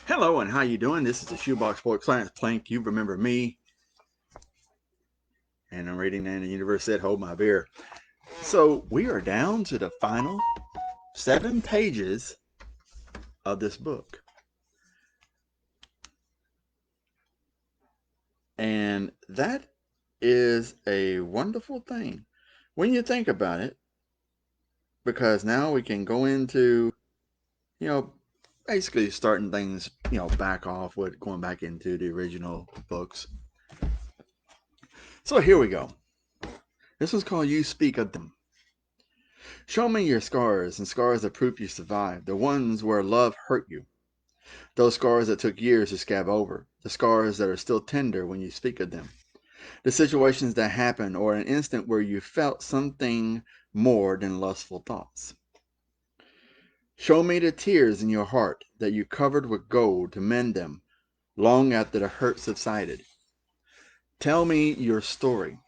Hello, and how you doing? This is the Shoebox Sports Science Plank. You remember me, and I'm reading and the universe said, "Hold my beer." So we are down to the final 7 pages of this book, and that is a wonderful thing when you think about it, because now we can go into, you know, basically starting things, back off with going back into the original books. So here we go. This one's called "You Speak of Them." Show me your scars and scars that prove you survived, the ones where love hurt you. Those scars that took years to scab over, the scars that are still tender when you speak of them. The situations that happened or an instant where you felt something more than lustful thoughts. Show me the tears in your heart that you covered with gold to mend them long after the hurt subsided. Tell me your story,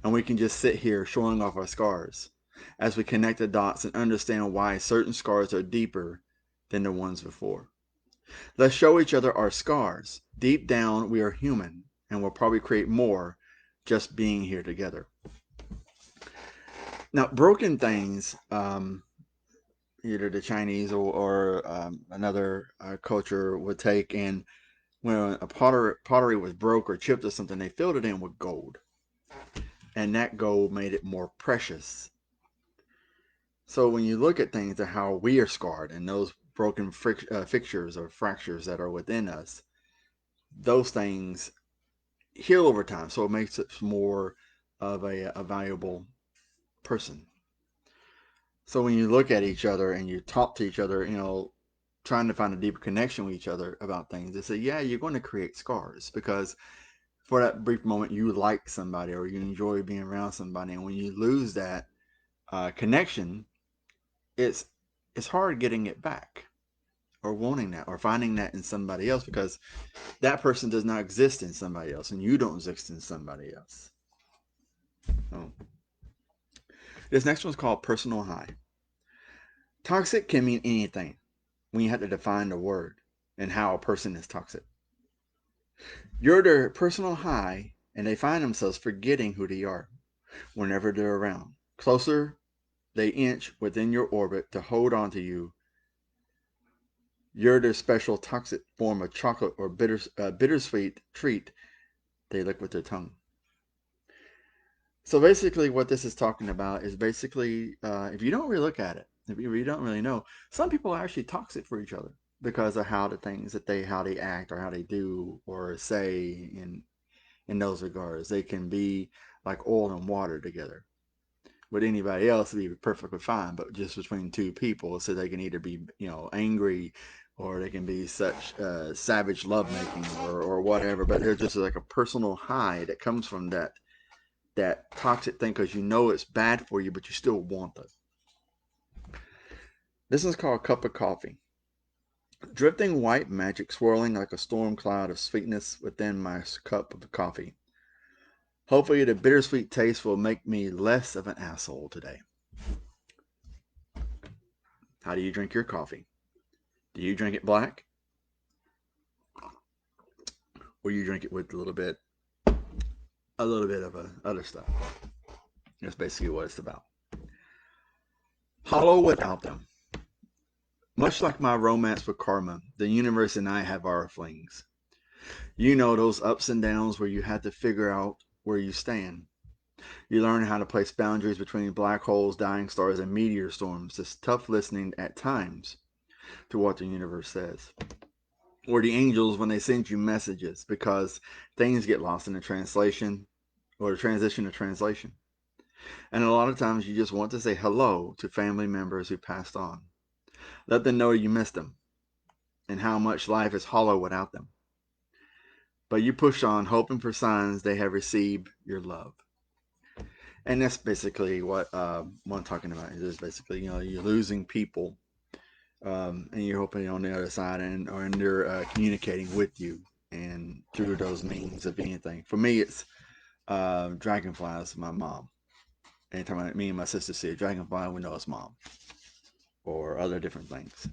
and we can just sit here showing off our scars as we connect the dots and understand why certain scars are deeper than the ones before. Let's show each other our scars. Deep down, we are human and will probably create more just being here together. Now, broken things, either the Chinese or another culture would take, and when a pottery was broke or chipped or something, they filled it in with gold. And that gold made it more precious. So when you look at things and how we are scarred and those broken fixtures or fractures that are within us, those things heal over time. So it makes us more of a valuable person. So when you look at each other and you talk to each other, trying to find a deeper connection with each other about things, they say, yeah, you're going to create scars because for that brief moment you like somebody or you enjoy being around somebody, and when you lose that connection, it's it's hard getting it back or wanting that or finding that in somebody else, because that person does not exist in somebody else and you don't exist in somebody else. So, this next one's called personal high. Toxic can mean anything when you have to define the word and how a person is toxic. You're their personal high, and they find themselves forgetting who they are whenever they're around. Closer they inch within your orbit to hold on to you. You're their special toxic form of chocolate or bittersweet treat they lick with their tongue. So basically, what this is talking about is basically, if you don't really look at it, if you really don't really know, some people are actually toxic for each other because of how the things that how they act or how they do or say in those regards. They can be like oil and water together. With anybody else, it'd be perfectly fine, but just between two people, so they can either be angry, or they can be such savage lovemaking or whatever. But there's just like a personal high that comes from that toxic thing, because you know it's bad for you, but you still want it. This is called cup of coffee. Drifting white magic swirling like a storm cloud of sweetness within my cup of coffee. Hopefully the bittersweet taste will make me less of an asshole today. How do you drink your coffee? Do you drink it black? Or you drink it with a little bit of other stuff? That's basically what it's about. Hollow without them. Much like my romance with Karma, the universe and I have our flings. You know, those ups and downs where you have to figure out where you stand. You learn how to place boundaries between black holes, dying stars, and meteor storms. It's tough listening at times to what the universe says. Or the angels when they send you messages, because things get lost in the translation or the transition of translation. And a lot of times you just want to say hello to family members who passed on. Let them know you miss them and how much life is hollow without them. But you push on, hoping for signs they have received your love. And that's basically what I'm talking about. Is basically, you're losing people, and you're hoping on the other side and they're communicating with you and through those means of anything. For me, it's dragonflies. My mom. Anytime me and my sister see a dragonfly, we know it's mom, or other different things.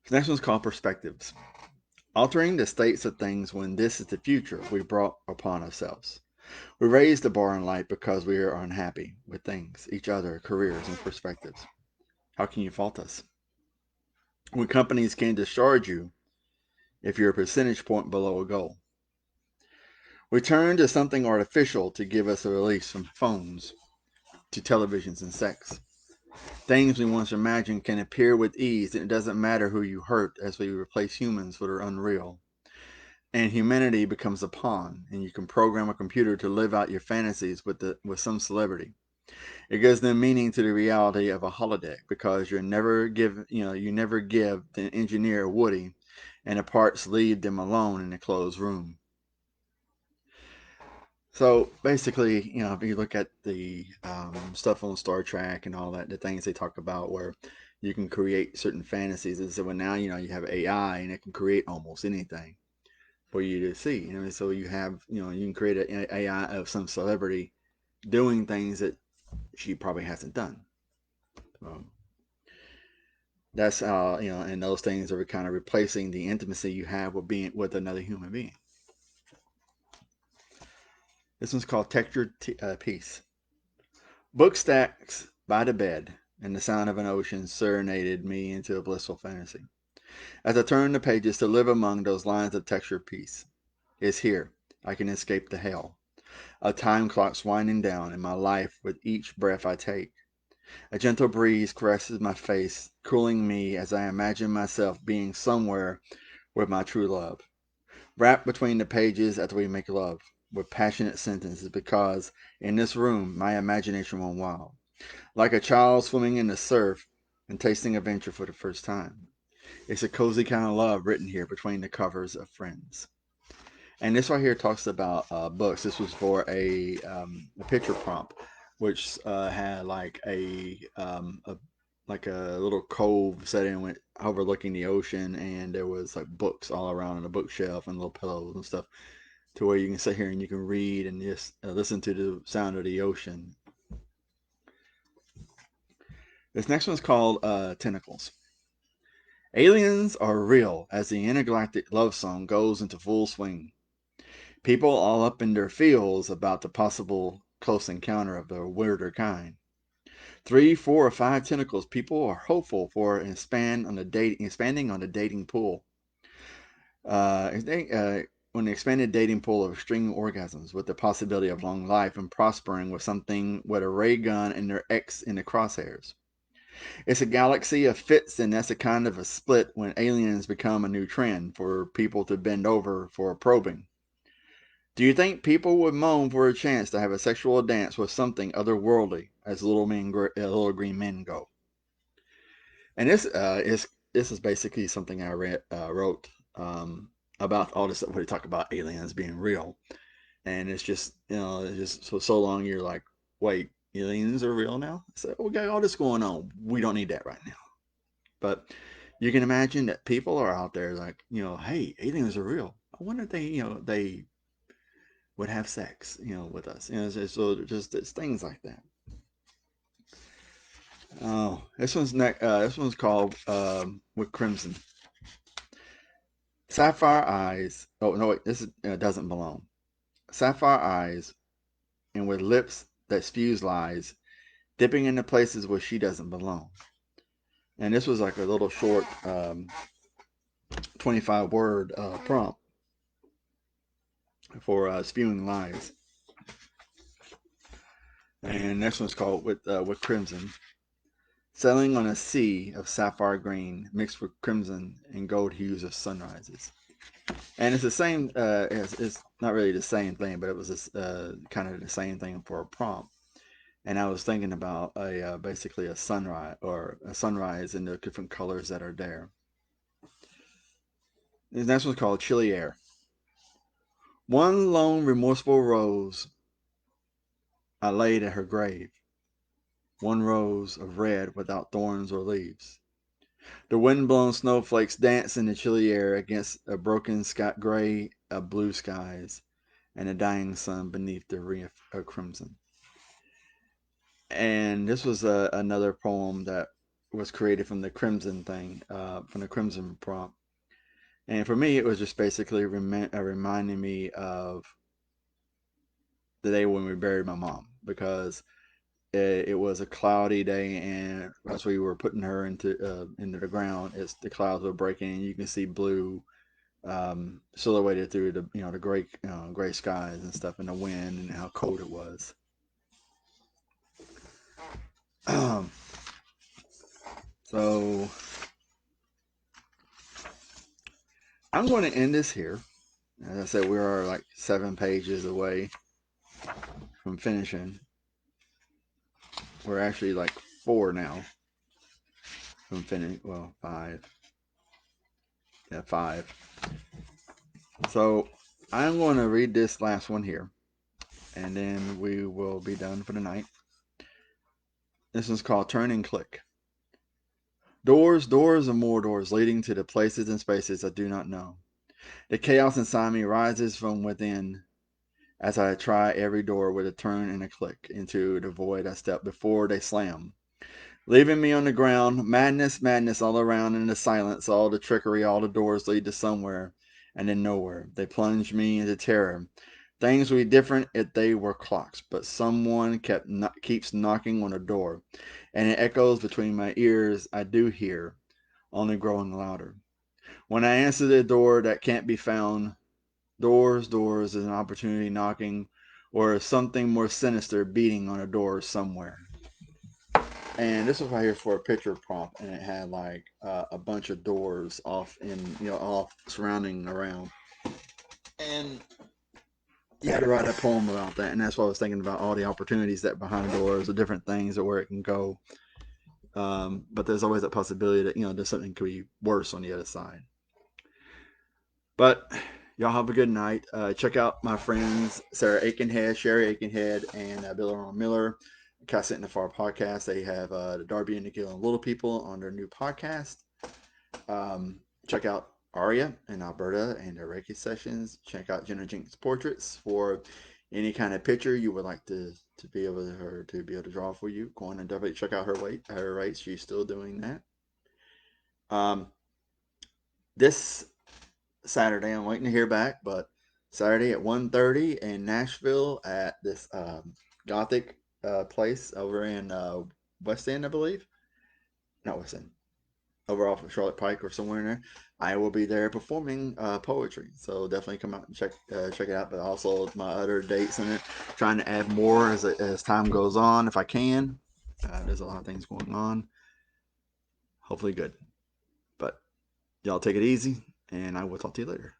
The next one's called Perspectives. Altering the states of things when this is the future we brought upon ourselves. We raise the bar in life because we are unhappy with things, each other, careers, and perspectives. How can you fault us? When companies can discharge you if you're a percentage point below a goal. We turn to something artificial to give us a release from phones to televisions and sex. Things we once imagined can appear with ease, and it doesn't matter who you hurt as we replace humans with are unreal. And humanity becomes a pawn, and you can program a computer to live out your fantasies with some celebrity. It gives them meaning to the reality of a holodeck because you never give the engineer Woody, and the parts leave them alone in a closed room. So basically, if you look at the stuff on Star Trek and all that, the things they talk about where you can create certain fantasies, and so now you have AI and it can create almost anything for you to see. So you have you can create an AI of some celebrity doing things that she probably hasn't done. So that's how and those things are kind of replacing the intimacy you have with being with another human being. This one's called Textured Peace. Book stacks by the bed, and the sound of an ocean serenaded me into a blissful fantasy. As I turned the pages to live among those lines of textured peace, it's here I can escape the hell. A time clock's winding down in my life with each breath I take. A gentle breeze caresses my face, cooling me as I imagine myself being somewhere with my true love. Wrapped between the pages as we make love, with passionate sentences, because in this room my imagination went wild. Like a child swimming in the surf and tasting adventure for the first time. It's a cozy kind of love written here between the covers of Friends. And this right here talks about books. This was for a picture prompt, which had like a little cove set in with overlooking the ocean, and there was like books all around on a bookshelf and little pillows and stuff, to where you can sit here and you can read and just listen to the sound of the ocean. This next one's called Tentacles. Aliens are real as the intergalactic love song goes into full swing. People all up in their feels about the possible close encounter of the weirder kind. 3, 4, or 5 tentacles. People are hopeful for expanding on the dating pool. When the expanded dating pool of extreme orgasms with the possibility of long life and prospering with something with a ray gun and their X in the crosshairs. It's a galaxy of fits, and that's a kind of a split when aliens become a new trend for people to bend over for a probing. Do you think people would moan for a chance to have a sexual dance with something otherworldly, as little green men go? And this is basically something I wrote about all this stuff where they talk about aliens being real, and it's just it's just so long you're like, wait, aliens are real now? So we got all this going on. We don't need that right now. But you can imagine that people are out there like, hey, aliens are real. I wonder if they would have sex, with us. So just it's things like that. Oh, this one's called with Crimson. Sapphire eyes. Oh no, wait, this doesn't belong. Sapphire eyes, and with lips that spews lies, dipping into places where she doesn't belong. And this was like a little short 25-word prompt for spewing lies. And next one's called with Crimson. Sailing on a sea of sapphire green mixed with crimson and gold hues of sunrises. And it's the same, it's not really the same thing, but it was kind of the same thing for a prompt. And I was thinking about basically a sunrise in the different colors that are there. The next one's called Chilly Air. One lone remorseful rose I laid at her grave. One rose of red without thorns or leaves. The wind-blown snowflakes dance in the chilly air against a broken gray of blue skies and a dying sun beneath the reef of crimson. And this was another poem that was created from the Crimson thing, from the Crimson prompt. And for me, it was just basically reminding me of the day when we buried my mom, because it was a cloudy day, and as we were putting her into the ground, the clouds were breaking, and you can see blue silhouetted through the gray skies and stuff, and the wind and how cold it was. So I'm going to end this here. As I said, we are like 7 pages away from finishing. We're actually like 4 now from finishing. Well, 5. Yeah, 5. So I'm going to read this last one here, and then we will be done for the night. This one's called Turn and Click. Doors, doors, and more doors leading to the places and spaces I do not know. The chaos inside me rises from within as I try every door with a turn and a click into the void I step before they slam, leaving me on the ground. Madness, madness all around in the silence, all the trickery, all the doors lead to somewhere and then nowhere. They plunge me into terror. Things would be different if they were clocks, but someone keeps knocking on the door, and it echoes between my ears. I do hear, only growing louder. When I answer the door that can't be found, doors, doors is an opportunity knocking, or something more sinister beating on a door somewhere. And this was right here for a picture prompt, and it had like a bunch of doors off off surrounding around. And you had to write a poem about that, and that's what I was thinking about, all the opportunities that behind doors, the different things, or where it can go. But there's always that possibility that there's something could be worse on the other side. But y'all have a good night. Check out my friends Sarah Aikenhead, Sherry Aikenhead, and Bill Ron Miller, Cassette in the Far podcast. They have the Darby and Nikhil and Little People on their new podcast. Check out Aria in Alberta and their Reiki sessions. Check out Jenna Jenkins' portraits for any kind of picture you would like to be able to draw for you. Go on and definitely check out her rates. She's still doing that. This Saturday, I'm waiting to hear back, but Saturday at 1:30 in Nashville at this Gothic place over in West End, I believe. Not West End. Over off of Charlotte Pike or somewhere in there. I will be there performing poetry, so definitely come out and check it out. But also my other dates in it, trying to add more as time goes on if I can. There's a lot of things going on. Hopefully good. But y'all take it easy, and I will talk to you later.